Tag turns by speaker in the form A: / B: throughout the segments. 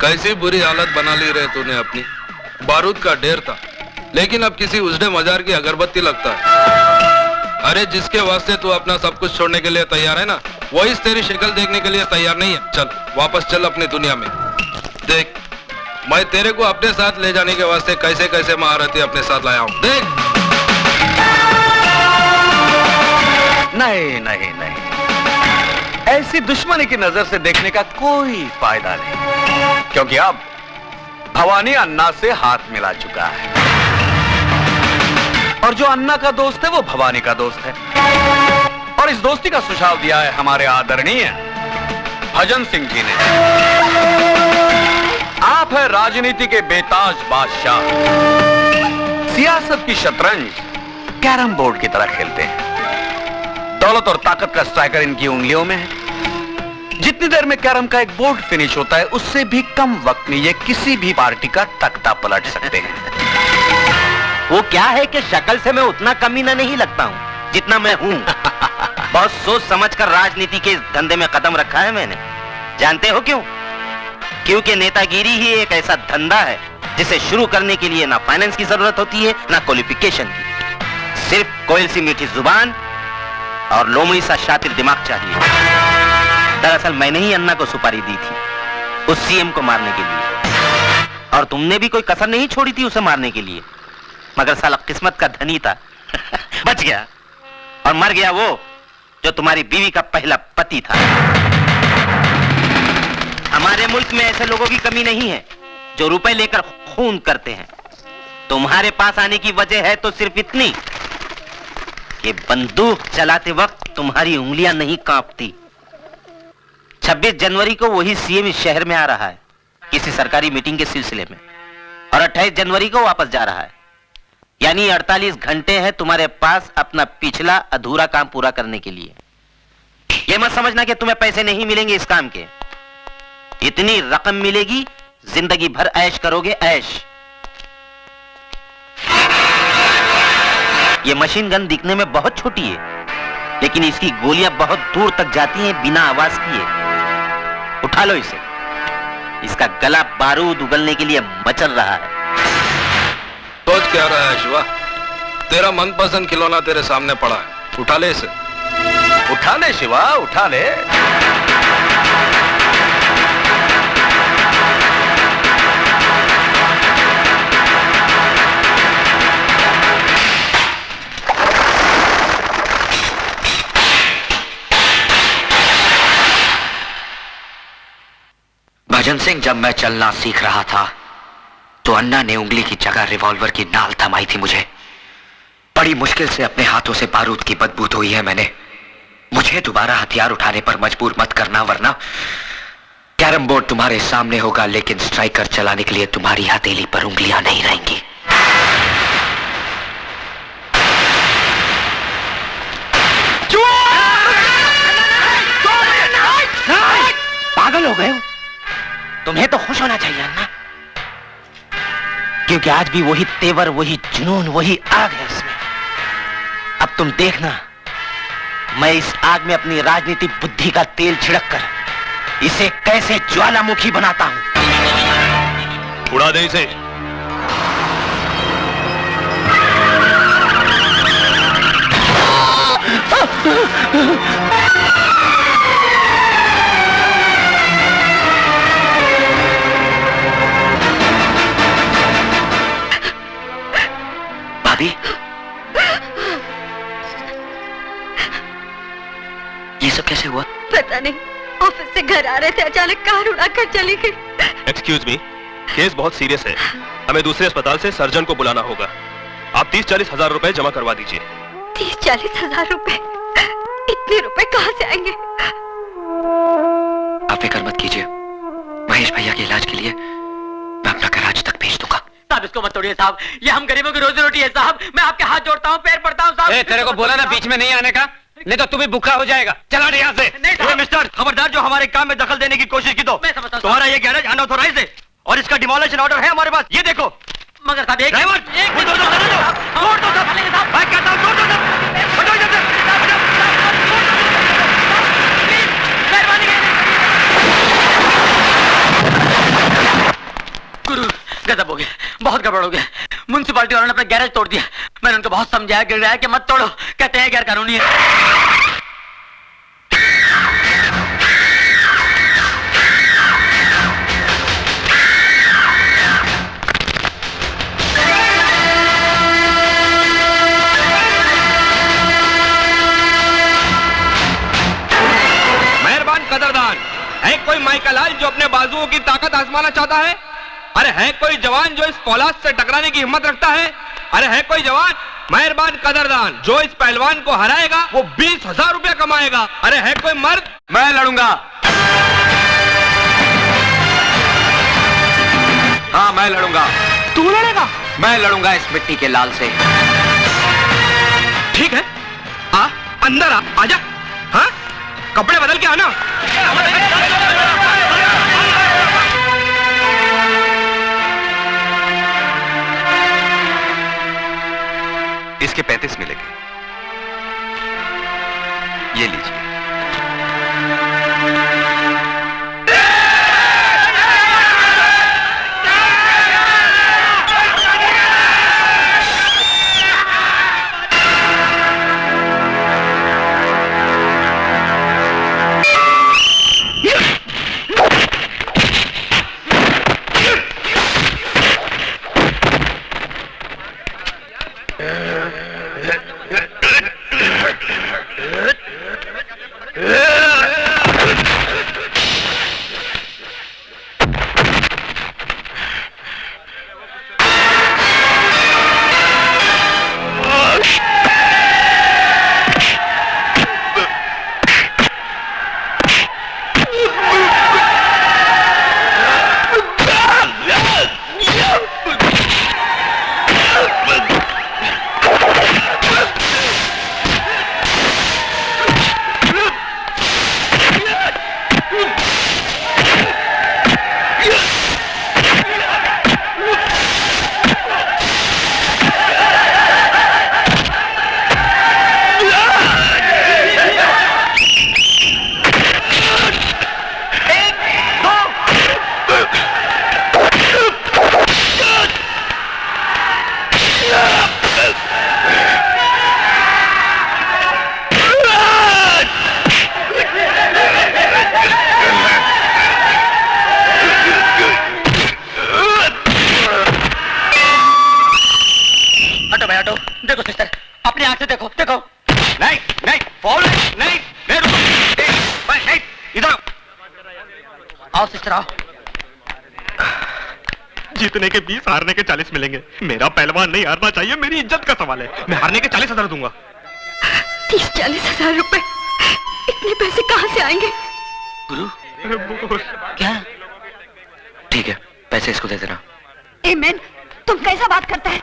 A: कैसी बुरी हालत बना ली रे तूने अपनी। बारूद का ढेर था, लेकिन अब किसी उजड़े मजार की अगरबत्ती लगता है। अरे जिसके वास्ते तू अपना सब कुछ छोड़ने के लिए तैयार है ना, वही तेरी शक्ल देखने के लिए तैयार नहीं है। चल वापस चल अपनी दुनिया में। देख, मैं तेरे को अपने साथ ले जाने के वास्ते कैसे कैसे महारथी अपने साथ लाया हूं। देख।
B: नहीं नहीं नहीं, ऐसी दुश्मनी की नजर से देखने का कोई फायदा नहीं, क्योंकि अब भवानी अन्ना से हाथ मिला चुका है, और जो अन्ना का दोस्त है वो भवानी का दोस्त है। और इस दोस्ती का सुझाव दिया है हमारे आदरणीय भजन सिंह जी ने। आप है राजनीति के बेताज बादशाह, सियासत की शतरंज कैरम बोर्ड की तरह खेलते हैं। दौलत और ताकत का स्ट्राइकर इनकी उंगलियों में है। जितनी देर में कैरम का एक बोर्ड फिनिश होता है, उससे भी कम वक्त में ये किसी भी पार्टी का तख्ता पलट सकते हैं।
C: वो क्या है कि शक्ल से मैं उतना कमीना नहीं लगता हूं जितना मैं हूं। बहुत सोच समझकर राजनीति के इस धंधे में कदम रखा है मैंने। जानते हो क्यों? क्योंकि नेतागिरी ही एक ऐसा धंधा है जिसे शुरू करने के लिए ना फाइनेंस की जरूरत होती है ना क्वालिफिकेशन की। सिर्फ कोयल सी मीठी जुबान और लोमड़ी सा शातिर दिमाग चाहिए। दरअसल मैंने ही अन्ना को सुपारी दी थी उस सीएम को मारने के लिए, और तुमने भी कोई कसर नहीं छोड़ी थी उसे मारने के लिए। मगर साला किस्मत का धनी था बच गया, और मर गया वो जो तुम्हारी बीवी का पहला पति था। हमारे मुल्क में ऐसे लोगों की कमी नहीं है जो रुपए लेकर खून करते हैं। तुम्हारे पास आने की वजह है तो सिर्फ इतनी कि बंदूक चलाते वक्त तुम्हारी उंगलियां नहीं कांपती। 26 जनवरी को वही सीएम इस शहर में आ रहा है किसी सरकारी मीटिंग के सिलसिले में, और 28 जनवरी को वापस जा रहा है। यानी 48 घंटे हैं तुम्हारे पास अपना पिछला अधूरा काम पूरा करने के लिए। यह मत समझना कि तुम्हें पैसे नहीं मिलेंगे इस काम के। इतनी रकम मिलेगी, जिंदगी भर ऐश करोगे ऐश। यह मशीन गन दिखने में बहुत छोटी है, लेकिन इसकी गोलियां बहुत दूर तक जाती हैं बिना आवाज किए। उठा लो इसे, इसका गला बारूद उगलने के लिए मचल रहा है।
A: सोच क्या रहा है शिवा? तेरा मनपसंद खिलौना तेरे सामने पड़ा है, उठा ले इसे।
B: उठा ले शिवा, उठा ले। भजन सिंह, जब मैं चलना सीख रहा था तो अन्ना ने उंगली की जगह रिवॉल्वर की नाल थमाई थी मुझे। बड़ी मुश्किल से अपने हाथों से बारूद की बदबू धोई है मैंने। मुझे दोबारा हथियार उठाने पर मजबूर मत करना, वरना कैरम बोर्ड तुम्हारे सामने होगा, लेकिन स्ट्राइकर चलाने के लिए तुम्हारी हथेली पर उंगलियां नहीं रहेंगी। पागल हो गए हो? तुम्हें तो खुश होना चाहिए अन्ना, क्योंकि आज भी वही तेवर, वही जुनून, वही आग है इसमें। अब तुम देखना, मैं इस आग में अपनी राजनीतिक बुद्धि का तेल छिड़ककर इसे कैसे ज्वालामुखी बनाता हूं।
A: उड़ा दे इसे।
B: भाभी, ये सब कैसे हुआ?
D: पता नहीं, ऑफिस से घर आ रहे थे, अचानक कार उड़ाकर चली गई।
E: एक्सक्यूज मी, केस बहुत सीरियस है, हमें दूसरे अस्पताल से सर्जन को बुलाना होगा। आप 30-40 हजार रुपए जमा करवा दीजिए।
D: 30-40 हजार रुपए? इतने रुपए कहाँ से आएंगे?
B: आप फिक्र मत कीजिए, महेश भैया के इलाज के लिए मैं अपना कराच तक भेज दूंगा।
F: साहब इसको मत तोड़िए साहब, ये हम गरीबों की रोजी रोटी है साहब। मैं आपके हाथ जोड़ता हूँ, पैर पड़ता हूँ साहब।
G: तेरे को बोला ना बीच में नहीं आने का, नहीं तो तू भी भूखा हो जाएगा। चला यहाँ से।
F: नहीं
E: मिस्टर, खबरदार जो हमारे काम में दखल देने की कोशिश की तो
F: मैं समझता हूँ।
E: तुम्हारा ये गैरेज अनऑथोराइज है और इसका डिमोलिशन ऑर्डर है हमारे पास। ये देखो।
F: मगर साहब एक
E: ड्राइवर, बुलडोजर चला दो। तोड़ दो सब। मैं कहता हूँ तोड़ दो सब। हटो इधर से।
F: मेहरबानी। गजब हो गया, बहुत गड़बड़ हो गया। म्युनिसिपालिटी वालों ने अपना गैरेज तोड़ दिया। मैंने उनको बहुत समझाया गिराया कि मत तोड़ो, कहते हैं गैर कानूनी है।
A: कदरदान है कोई माइकलाल जो अपने बाजुओं की ताकत आजमाना चाहता है? अरे है कोई जवान जो इस फौलाद से टकराने की हिम्मत रखता है? अरे है कोई जवान? मेहरबान कदरदान जो इस पहलवान को हराएगा वो 20,000 रुपया कमाएगा। अरे है कोई मर्द?
B: मैं लड़ूंगा। हाँ मैं लड़ूंगा।
A: तू लड़ेगा?
B: मैं लड़ूंगा इस मिट्टी के लाल से।
A: ठीक है, आ अंदर आ, आजा। हाँ कपड़े बदल के आना।
E: इसके 35 मिलेंगे, ये लीजिए। जीतने के 20, हारने के 40 मिलेंगे। मेरा पहलवान नहीं हारना चाहिए, मेरी इज्जत का सवाल है। मैं हारने के 40,000 दूंगा।
D: 30-40 हजार रुपए, इतने पैसे कहाँ से आएंगे?
B: गुरु
F: क्या?
B: ठीक है, पैसे इसको दे देना।
D: ए मैन, तुम कैसा बात करता है?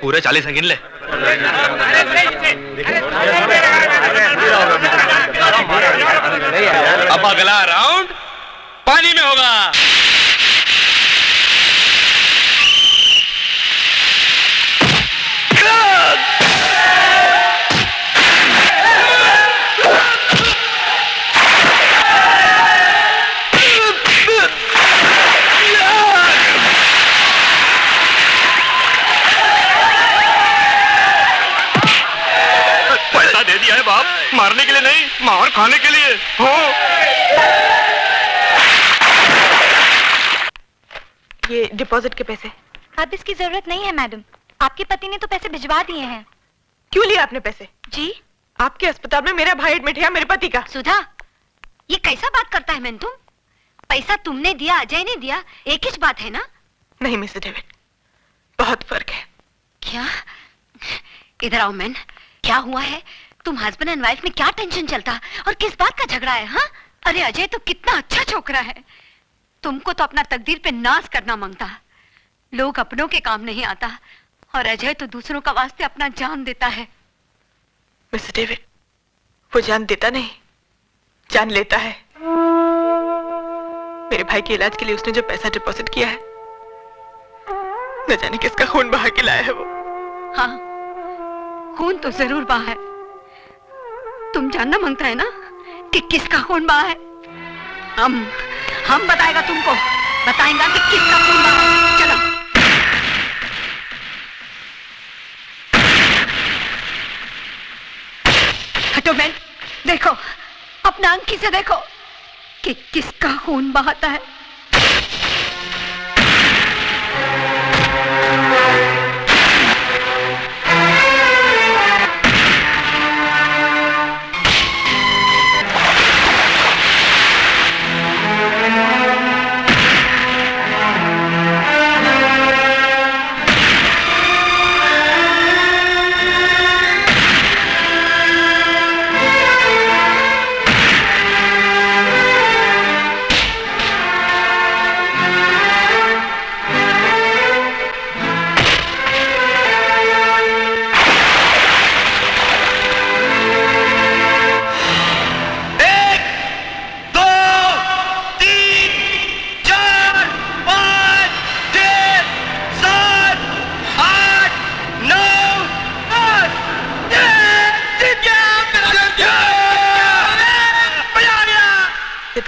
E: पूरे 40 गिन ले।
A: अब अगला राउंड पानी में होगा।
E: पैसा दे दिया है बाप, मारने के लिए नहीं, मार खाने के लिए। हो
H: ये डिपॉजिट के पैसे।
D: अब इसकी जरूरत नहीं है मैडम, आपके पति ने तो पैसे भिजवा दिए हैं।
H: क्यों लिया आपने पैसे?
D: जी,
H: आपके अस्पताल में मेरा भाई एडमिट है, मेरे पति का।
D: सुधा, ये कैसा बात करता है मैन? तुम पैसा तुमने दिया, अजय ने दिया, एक ही बात है ना?
H: नहीं मिस्टर डेविड, बहुत फर्क है।
D: क्या? इधर आओ मैन, क्या हुआ है? तुम हस्बैंड एंड वाइफ में क्या टेंशन चलता और किस बात का झगड़ा है? हाँ, अरे अजय तो कितना अच्छा छोकरा है, तुमको तो अपना तकदीर पे नाज करना मांगता। लोग अपनों के काम नहीं आता और अजय तो दूसरों का वास्ते अपना जान देता है।
H: मिस्टर डेविड, वो जान देता नहीं, जान लेता है। मेरे भाई के इलाज के लिए उसने जो पैसा डिपॉजिट किया है, न जाने किसका खून बहा के लाया है वो।
D: हाँ, खून तो जरूर बहा है। तुम जानना मांगता है ना कि किसका खून बहा है? हम बताएगा तुमको, बताएंगा कि किसका खून बहा है। चलो। हटो मैन, देखो अपना आंखी से देखो कि किसका खून बहाता है।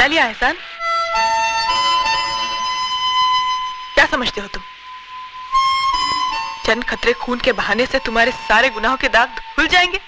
H: लिया एहसान, क्या समझते हो तुम? चंद खतरे खून के बहाने से तुम्हारे सारे गुनाहों के दाग धुल जाएंगे?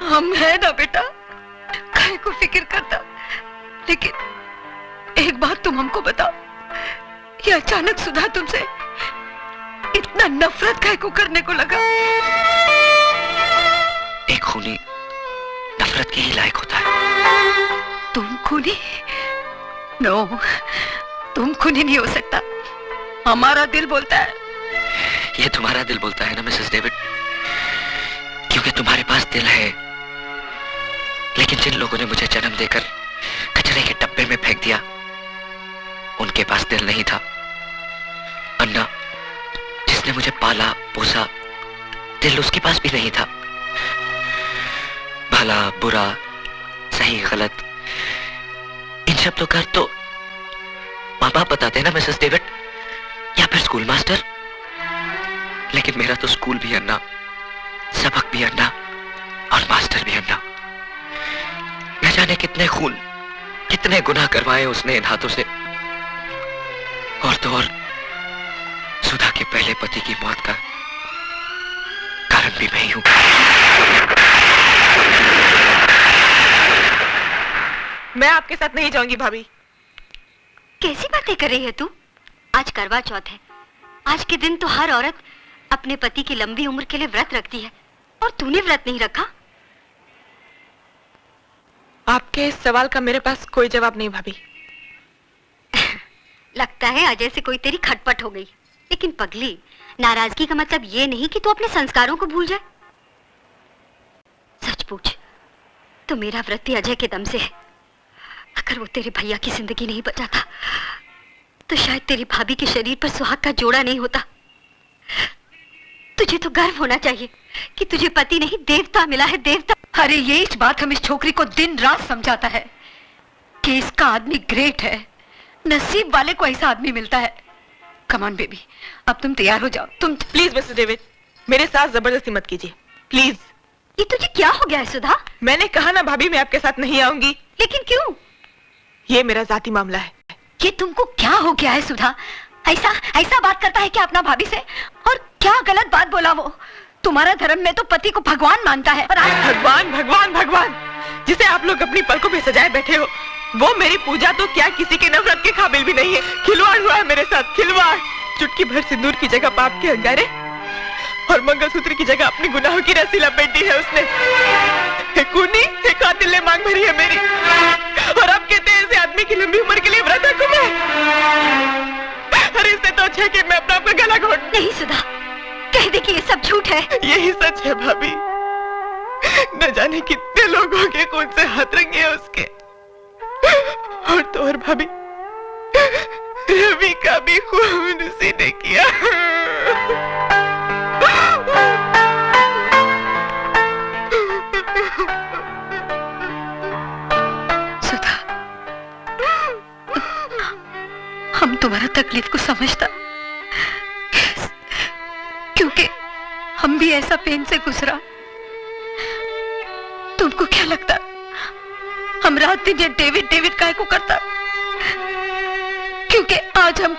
H: हम है ना बेटा, काहे को फिक्र करता। लेकिन एक बात तुम हमको बताओ, ये अचानक सुधा तुमसे इतना नफरत काहे को करने को लगा?
B: एक खूनी नफरत के ही लायक होता है।
D: तुम खूनी? नो, तुम खूनी नहीं हो सकता। हमारा दिल बोलता है।
B: ये तुम्हारा दिल बोलता है ना मिसेस डेविड, क्योंकि तुम्हारे पास दिल है। लेकिन जिन लोगों ने मुझे जन्म देकर कचरे के डब्बे में फेंक दिया, उनके पास दिल नहीं था। अन्ना, जिसने मुझे पाला पोसा, दिल उसके पास भी नहीं था। भला बुरा, सही गलत, इन शब्दों का तो माँ बाप बताते ना मिसेस डेविड, या फिर स्कूल मास्टर। लेकिन मेरा तो स्कूल भी अन्ना, सबक भी अन्ना और मास्टर भी अन्ना। न जाने कितने खून, कितने गुनाह करवाए उसने इन हाथों से। और तो और सुधा के पहले पति की मौत का कारण भी मैं ही हूं।
H: मैं आपके साथ नहीं जाऊंगी भाभी।
D: कैसी बातें कर रही है तू? आज करवा चौथ है। आज के दिन तो हर औरत अपने पति की लंबी उम्र के लिए व्रत रखती है, और तूने व्रत नहीं रखा।
H: आपके इस सवाल का मेरे पास कोई जवाब नहीं भाभी।
D: लगता है अजय से कोई तेरी खटपट हो गई। लेकिन पगली, नाराजगी का मतलब ये नहीं कि तू अपने संस्कारों को भूल जाए। सच पूछ, तो मेरा व्रत भी अजय के दम से है। अगर वो तेरे भैया की जिंदगी नहीं बचाता, तो शायद तेरी भाभी के शरीर पर सुहाग का जोड़ा नहीं होता। तुझे तो गर्व होना चाहिए कि तुझे पति नहीं देवता मिला है, देवता। अरे ये इस बात हम इस छोकरी को दिन रात समझाता है कि इसका आदमी ग्रेट है, नसीब वाले को ऐसा आदमी मिलता है। कम ऑन बेबी, अब तुम तैयार हो जाओ। तुम
H: प्लीज मिस्टर डेविड, मेरे साथ जबरदस्ती मत कीजिए प्लीज।
D: ये तुझे क्या हो गया है सुधा?
H: मैंने कहा ना भाभी, मैं आपके साथ नहीं आऊंगी।
D: लेकिन क्यों?
H: ये मेरा जाती मामला है।
D: ये तुमको क्या हो गया है सुधा? ऐसा ऐसा बात करता है क्या अपना भाभी से? और क्या गलत बात बोला वो? तुम्हारा धर्म में तो पति को भगवान मानता है, और आज
H: भगवान भगवान भगवान जिसे आप लोग अपनी पलकों में सजाए बैठे हो, वो मेरी पूजा तो क्या किसी के नफरत के काबिल भी नहीं है। खिलवाड़ हुआ है मेरे साथ, खिलवाड़। चुटकी भर सिंदूर की जगह पाप के अंगारे, और मंगलसूत्र की जगह अपने गुनाहों की रस्सी लपेट दी है उसने। एक खूनी, एक कातिल ने मांग भरी है मेरी, और अब कहते हैं ऐसे आदमी की लंबी उम्र के लिए व्रत रखूं मैं। अरे इससे तो अच्छा है कि मैं अपना आपका गला घोट।
D: नहीं सुधा, कह दे कि ये सब झूठ है।
H: यही सच है भाभी। न जाने कितने लोगों के खून से हाथ रंगे उसके। और तो और भाभी, रवि का भी खून उसी ने किया। सुधा, हम तुम्हारा तकलीफ को समझता, क्योंकि हम भी ऐसा पेन से गुजरा। तुमको क्या लगता हम रात दिन ये डेविड डेविड काहे को करता? क्योंकि आज हम